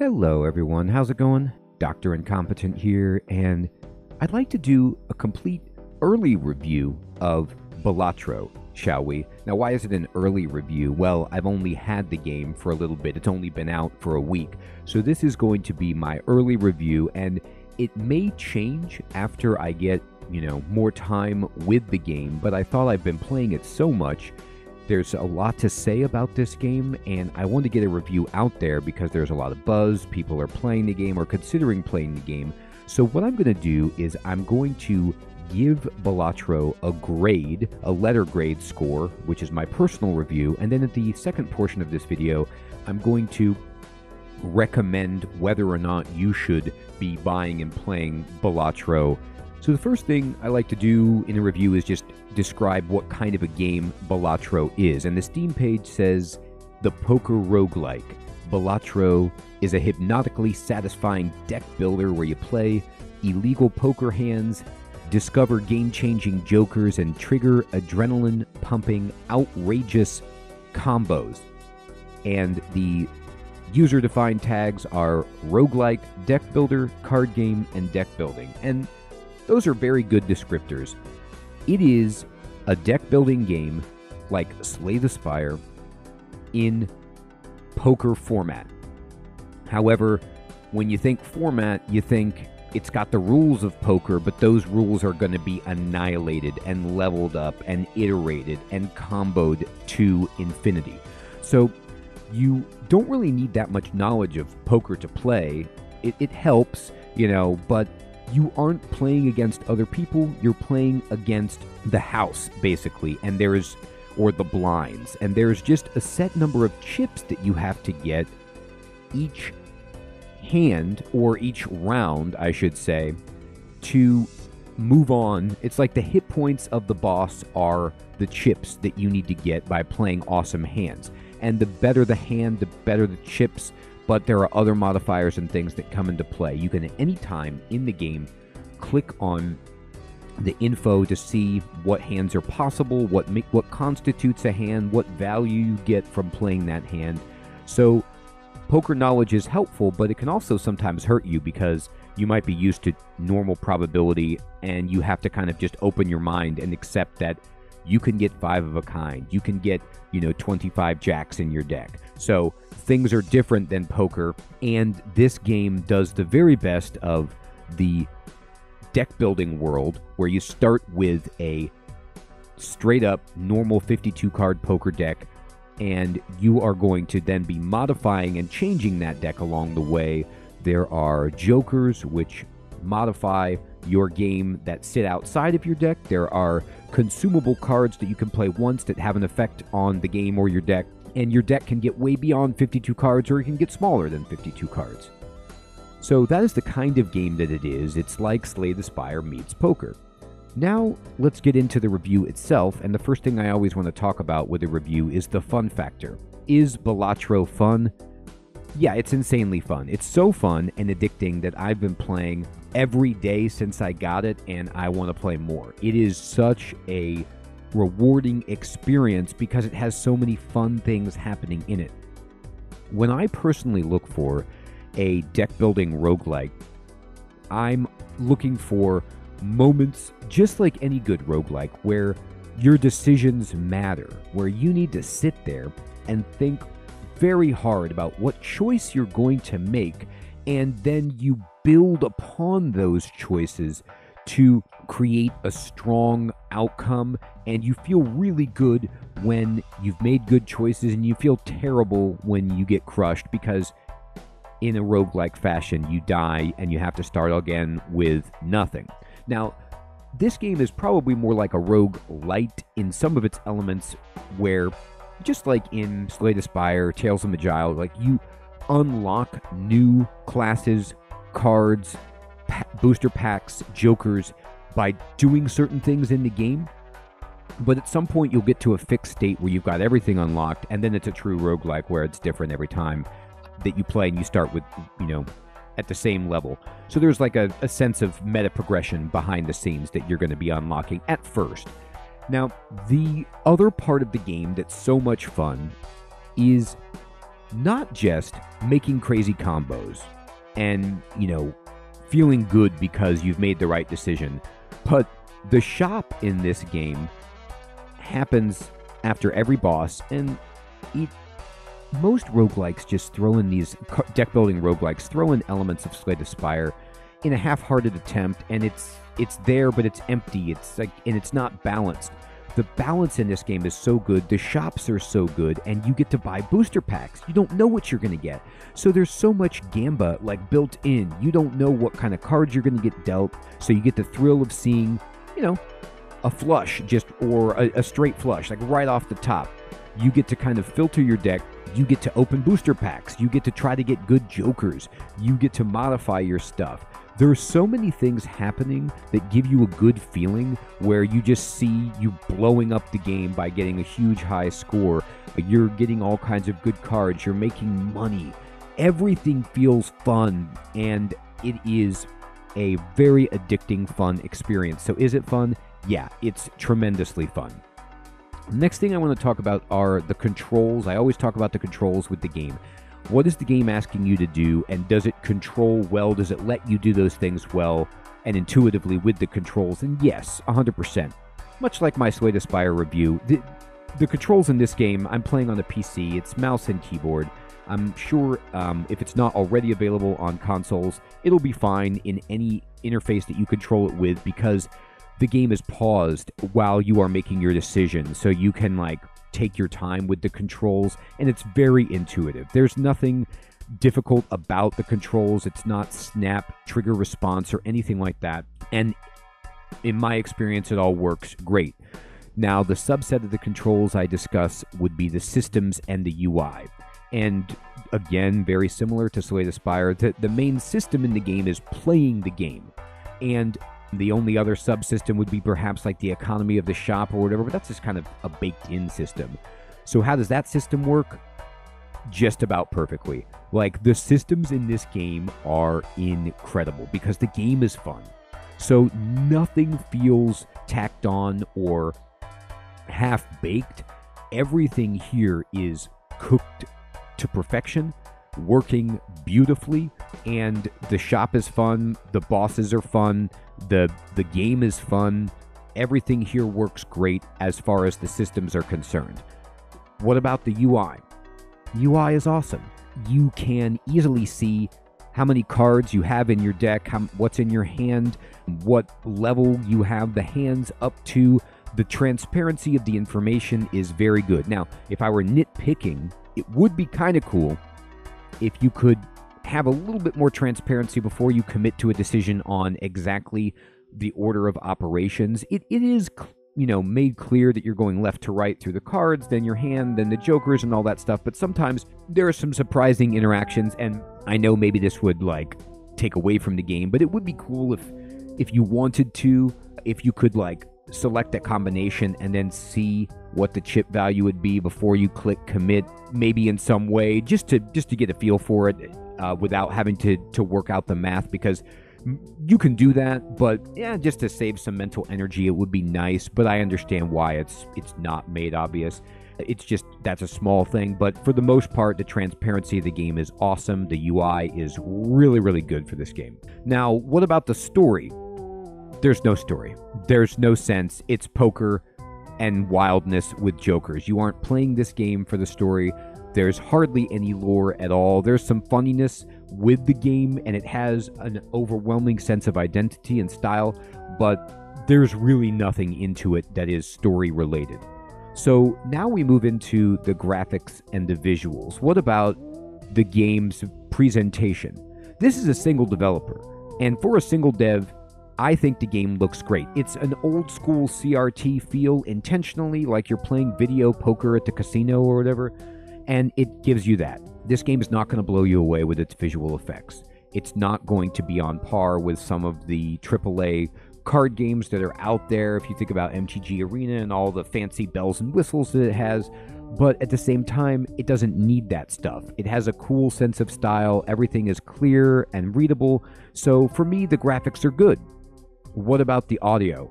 Hello everyone, how's it going? Dr. Incompetent here, and I'd like to do a complete early review of Balatro, shall we? Now, why is it an early review? Well, I've only had the game for a little bit. It's only been out for a week. So this is going to be my early review, and it may change after I get, more time with the game, but I thought I've been playing it so much. There's a lot to say about this game, and I want to get a review out there because there's a lot of buzz. People are playing the game or considering playing the game. So what I'm going to do is I'm going to give Balatro a grade, a letter grade score, which is my personal review. And then at the second portion of this video, I'm going to recommend whether or not you should be buying and playing Balatro. So the first thing I like to do in a review is just describe what kind of a game Balatro is. And the Steam page says, the poker roguelike. Balatro is a hypnotically satisfying deck builder where you play illegal poker hands, discover game-changing jokers, and trigger adrenaline-pumping, outrageous combos. And the user-defined tags are roguelike, deck builder, card game, and deck building. And those are very good descriptors. It is a deck-building game like Slay the Spire in poker format. However, when you think format, you think it's got the rules of poker, but those rules are going to be annihilated and leveled up and iterated and comboed to infinity. So you don't really need that much knowledge of poker to play. It helps, but you aren't playing against other people. You're playing against the house, basically, or the blinds. And there's just a set number of chips that you have to get each hand, or each round, I should say, to move on. It's like the hit points of the boss are the chips that you need to get by playing awesome hands. And the better the hand, the better the chips, but there are other modifiers and things that come into play. You can, at any time in the game, click on the info to see what hands are possible, what constitutes a hand, what value you get from playing that hand. So poker knowledge is helpful, but it can also sometimes hurt you because you might be used to normal probability and you have to kind of just open your mind and accept that you can get 5 of a kind. You can get, 25 jacks in your deck. So things are different than poker, and this game does the very best of the deck building world, where you start with a straight up normal 52 card poker deck, and you are going to then be modifying and changing that deck along the way. There are jokers which modify your game that sit outside of your deck. There are consumable cards that you can play once that have an effect on the game or your deck, and your deck can get way beyond 52 cards, or it can get smaller than 52 cards. So that is the kind of game that it is. It's like Slay the Spire meets poker. Now, let's get into the review itself, and the first thing I always want to talk about with a review is the fun factor. Is Balatro fun? Yeah, it's insanely fun. It's so fun and addicting that I've been playing every day since I got it, and I want to play more. It is such a rewarding experience because it has so many fun things happening in it. When I personally look for a deck-building roguelike, I'm looking for moments, just like any good roguelike, where your decisions matter, where you need to sit there and think very hard about what choice you're going to make, and then you build upon those choices to create a strong outcome, and you feel really good when you've made good choices, and you feel terrible when you get crushed because in a roguelike fashion you die and you have to start again with nothing. Now, this game is probably more like a roguelite in some of its elements, where just like in Slay the Spire, Tales of Magi, like you unlock new classes, cards, booster packs, jokers by doing certain things in the game. But at some point you'll get to a fixed state where you've got everything unlocked, and then it's a true roguelike where it's different every time that you play and you start with, at the same level. So there's like a sense of meta progression behind the scenes that you're going to be unlocking at first. Now, the other part of the game that's so much fun is not just making crazy combos and, feeling good because you've made the right decision, but the shop in this game happens after every boss, and most roguelikes just throw in these deck-building roguelikes, throw in elements of Slay the Spire in a half-hearted attempt, and it's there, but it's empty. And it's not balanced. The balance in this game is so good. The shops are so good, and you get to buy booster packs. You don't know what you're going to get. So there's so much gamba built in. You don't know what kind of cards you're going to get dealt. So you get the thrill of seeing, a flush or a straight flush, right off the top. You get to kind of filter your deck. You get to open booster packs. You get to try to get good jokers. You get to modify your stuff. There are so many things happening that give you a good feeling where you just see you blowing up the game by getting a huge high score. You're getting all kinds of good cards. You're making money. Everything feels fun, and it is a very addicting, fun experience. So is it fun? Yeah, it's tremendously fun. Next thing I want to talk about are the controls. I always talk about the controls with the game. What is the game asking you to do, and does it control well? Does it let you do those things well and intuitively with the controls? And yes, 100%. Much like my Slay the Spire review, the controls in this game, I'm playing on the PC. It's mouse and keyboard. I'm sure if it's not already available on consoles, it'll be fine in any interface that you control it with, because the game is paused while you are making your decision. So you can take your time with the controls, and it's very intuitive. There's nothing difficult about the controls. It's not snap, trigger response, or anything like that. And in my experience, it all works great. Now, the subset of the controls I discuss would be the systems and the UI. And again, very similar to Slay the Spire, the main system in the game is playing the game. And the only other subsystem would be perhaps the economy of the shop or whatever, but that's just kind of a baked-in system. So how does that system work? Just about perfectly. The systems in this game are incredible because the game is fun. So nothing feels tacked on or half-baked. Everything here is cooked to perfection, working beautifully, and the shop is fun, the bosses are fun, the game is fun. Everything here works great as far as the systems are concerned. What about the UI? UI is awesome. You can easily see how many cards you have in your deck, what's in your hand, what level you have the hands up to. The transparency of the information is very good. Now, if I were nitpicking, it would be kind of cool if you could have a little bit more transparency before you commit to a decision on exactly the order of operations. It is, made clear that you're going left to right through the cards, then your hand, then the jokers and all that stuff. But sometimes there are some surprising interactions, and I know maybe this would take away from the game, but it would be cool if you wanted to, if you could select a combination and then see what the chip value would be before you click commit, maybe in some way, just to get a feel for it without having to work out the math, because you can do that, but yeah, just to save some mental energy, it would be nice. But I understand why it's not made obvious. It's just, that's a small thing, but for the most part, the transparency of the game is awesome. The UI is really, really good for this game. Now, what about the story? There's no story. There's no sense. It's poker and wildness with jokers. You aren't playing this game for the story. There's hardly any lore at all. There's some funniness with the game, and it has an overwhelming sense of identity and style, but there's really nothing into it that is story related. So now we move into the graphics and the visuals. What about the game's presentation? This is a single developer, and for a single dev, I think the game looks great. It's an old school CRT feel intentionally, like you're playing video poker at the casino or whatever, and it gives you that. This game is not going to blow you away with its visual effects. It's not going to be on par with some of the AAA card games that are out there, if you think about MTG Arena and all the fancy bells and whistles that it has. But at the same time, it doesn't need that stuff. It has a cool sense of style. Everything is clear and readable. So for me, the graphics are good. What about the audio?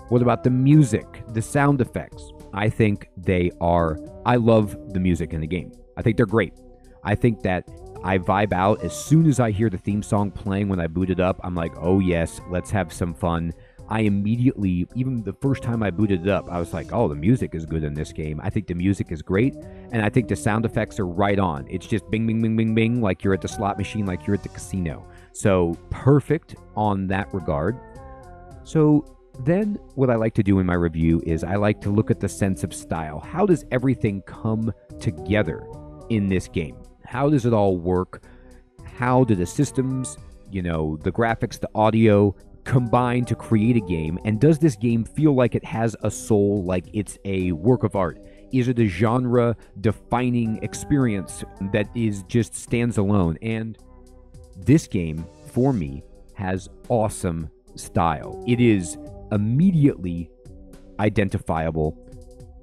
What about the music, the sound effects? I think they are... I love the music in the game. I think they're great. I think that I vibe out as soon as I hear the theme song playing when I boot it up. I'm like, oh yes, let's have some fun. I immediately, even the first time I booted it up, I was like, oh, the music is good in this game. I think the music is great, and I think the sound effects are right on. It's just bing, bing, bing, bing, bing, like you're at the slot machine, like you're at the casino. So perfect on that regard. So then what I like to do in my review is I like to look at the sense of style. How does everything come together in this game? How does it all work? How do the systems, the graphics, the audio combine to create a game? And does this game feel like it has a soul, like it's a work of art? Is it a genre-defining experience that just stands alone? And this game, for me, has awesome style. It is immediately identifiable.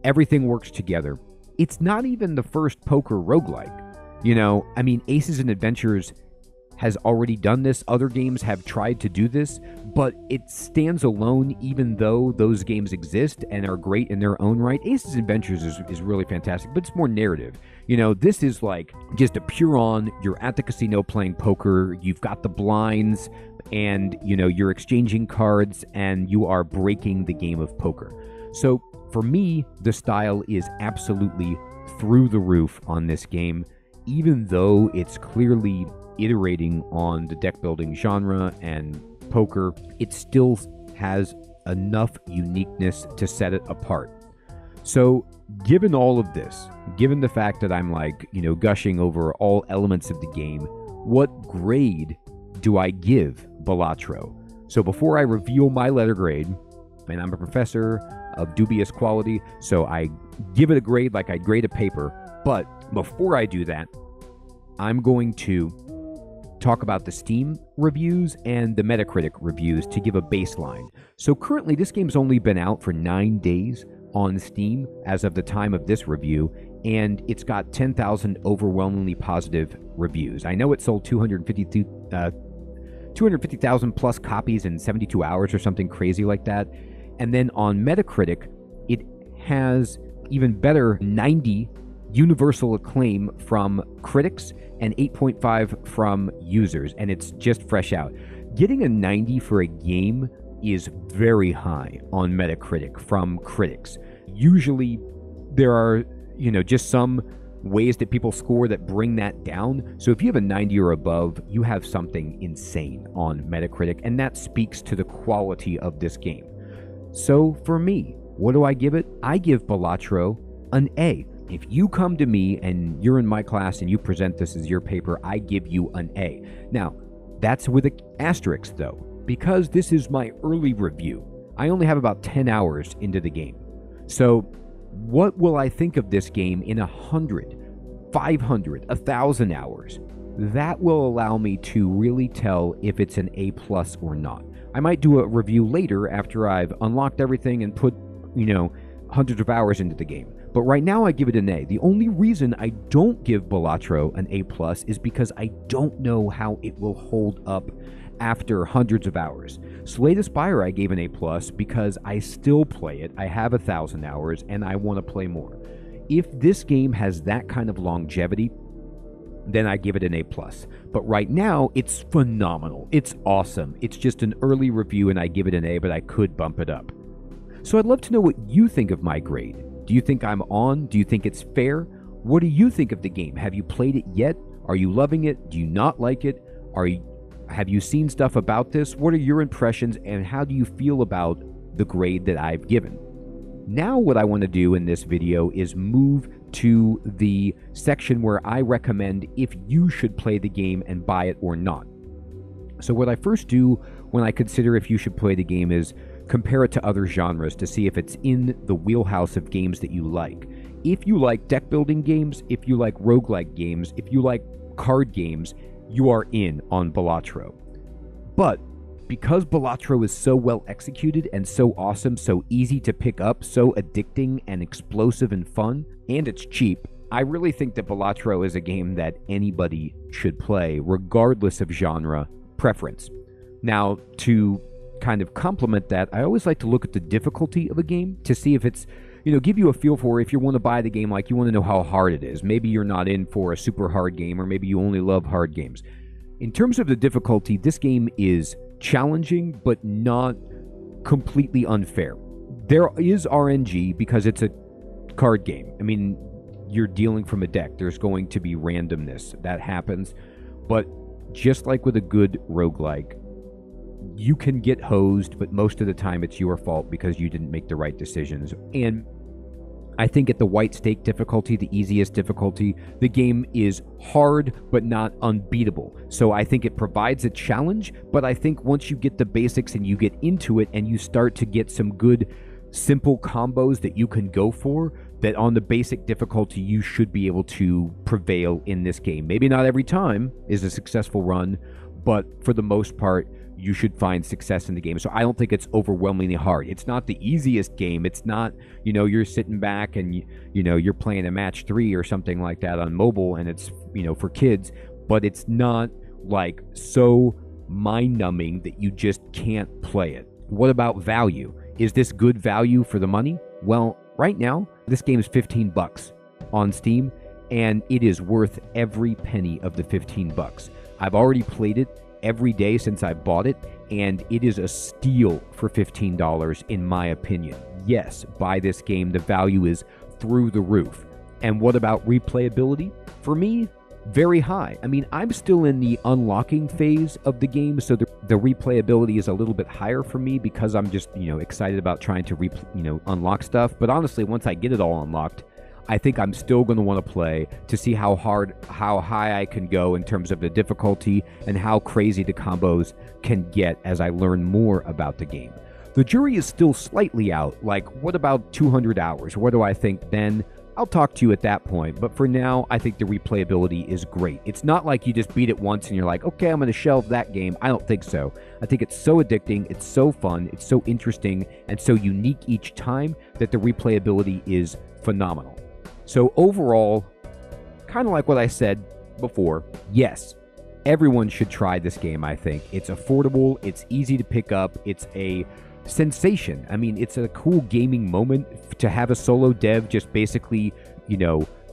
Everything works together. It's not even the first poker roguelike. Aces and Adventures has already done this. Other games have tried to do this, but it stands alone even though those games exist and are great in their own right. Aces and Adventures is really fantastic, but it's more narrative. This is like just a pure on, you're at the casino playing poker, you've got the blinds, and you're exchanging cards and you are breaking the game of poker. So for me, the style is absolutely through the roof on this game. Even though it's clearly iterating on the deck building genre and poker, it still has enough uniqueness to set it apart. So given all of this, given the fact that I'm gushing over all elements of the game, what grade do I give Balatro? So before I reveal my letter grade, and I'm a professor of dubious quality, so I give it a grade like I'd grade a paper. But before I do that, I'm going to talk about the Steam reviews and the Metacritic reviews to give a baseline. So currently, this game's only been out for 9 days on Steam as of the time of this review, and it's got 10,000 overwhelmingly positive reviews. I know it sold 250,000 plus copies in 72 hours or something crazy like that. And then on Metacritic, it has even better 90 universal acclaim from critics and 8.5 from users, and it's just fresh out. Getting a 90 for a game is very high on Metacritic from critics. Usually there are, just some ways that people score that bring that down. So if you have a 90 or above, you have something insane on Metacritic, and that speaks to the quality of this game. So for me, what do I give it? I give Balatro an A. If you come to me and you're in my class and you present this as your paper, I give you an A. Now, that's with an asterisk though, because this is my early review. I only have about 10 hours into the game. So what will I think of this game in 100, 500, 1,000 hours? That will allow me to really tell if it's an A+ or not. I might do a review later after I've unlocked everything and put, hundreds of hours into the game. But right now I give it an A. The only reason I don't give Balatro an A+ is because I don't know how it will hold up after hundreds of hours. Slay the Spire I gave an A+ because I still play it. I have 1,000 hours and I want to play more. If this game has that kind of longevity, then I give it an A+. But right now, it's phenomenal. It's awesome. It's just an early review and I give it an A, but I could bump it up. So I'd love to know what you think of my grade. Do you think I'm on? Do you think it's fair? What do you think of the game? Have you played it yet? Are you loving it? Do you not like it? Have you seen stuff about this? What are your impressions and how do you feel about the grade that I've given? Now what I want to do in this video is move to the section where I recommend if you should play the game and buy it or not. So what I first do when I consider if you should play the game is compare it to other genres to see if it's in the wheelhouse of games that you like. If you like deck building games, if you like roguelike games, if you like card games, you are in on Balatro. But because Balatro is so well executed and so awesome, so easy to pick up, so addicting and explosive and fun, and it's cheap, I really think that Balatro is a game that anybody should play, regardless of genre preference. Now, to kind of complement that, I always like to look at the difficulty of a game to see if it's, give you a feel for if you want to buy the game, like you want to know how hard it is. Maybe you're not in for a super hard game, or maybe you only love hard games. In terms of the difficulty, this game is challenging, but not completely unfair. There is RNG because it's a card game. I mean, you're dealing from a deck. There's going to be randomness. That happens. But just like with a good roguelike, you can get hosed, but most of the time it's your fault because you didn't make the right decisions. And I think at the white stake difficulty, the easiest difficulty, the game is hard but not unbeatable. So I think it provides a challenge, but I think once you get the basics and you get into it and you start to get some good simple combos that you can go for, that on the basic difficulty you should be able to prevail in this game. Maybe not every time is a successful run, but for the most part you should find success in the game. So I don't think it's overwhelmingly hard. It's not the easiest game. It's not, you're sitting back and you're playing a match 3 or something like that on mobile and it's, for kids, but it's not like so mind-numbing that you just can't play it. What about value? Is this good value for the money? Well, right now, this game is $15 on Steam, and it is worth every penny of the $15. I've already played it every day since I bought it, and it is a steal for $15 in my opinion. Yes, buy this game. The value is through the roof. And what about replayability? For me, very high. I mean, I'm still in the unlocking phase of the game, so the replayability is a little bit higher for me because I'm just, excited about trying to unlock stuff. But honestly, once I get it all unlocked, I think I'm still going to want to play to see how high I can go in terms of the difficulty and how crazy the combos can get as I learn more about the game. The jury is still slightly out. Like, what about 200 hours? What do I think then? I'll talk to you at that point, but for now, I think the replayability is great. It's not like you just beat it once and you're like, okay, I'm going to shelve that game. I don't think so. I think it's so addicting, it's so fun, it's so interesting, and so unique each time that the replayability is phenomenal. So overall, kind of like what I said before, yes, everyone should try this game, I think. It's affordable, it's easy to pick up, it's a sensation. I mean, it's a cool gaming moment to have a solo dev just basically,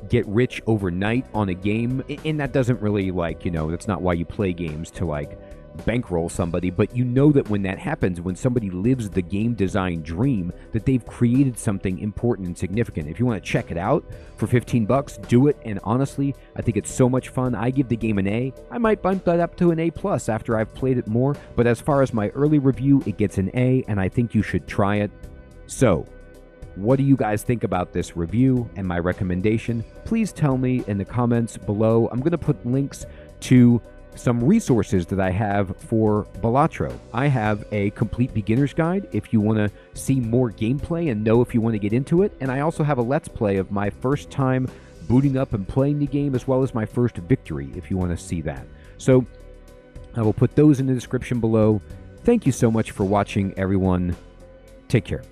get rich overnight on a game. And that doesn't really that's not why you play games, to bankroll somebody, but that when that happens, when somebody lives the game design dream, that they've created something important and significant. If you want to check it out for $15, do it. And honestly, I think it's so much fun. I give the game an A. I might bump that up to an A+ after I've played it more, but as far as my early review, it gets an A, and I think you should try it. So what do you guys think about this review and my recommendation? Please tell me in the comments below. I'm going to put links to some resources that I have for Balatro. I have a complete beginner's guide if you want to see more gameplay and know if you want to get into it. And I also have a Let's Play of my first time booting up and playing the game, as well as my first victory if you want to see that. So I will put those in the description below. Thank you so much for watching, everyone. Take care.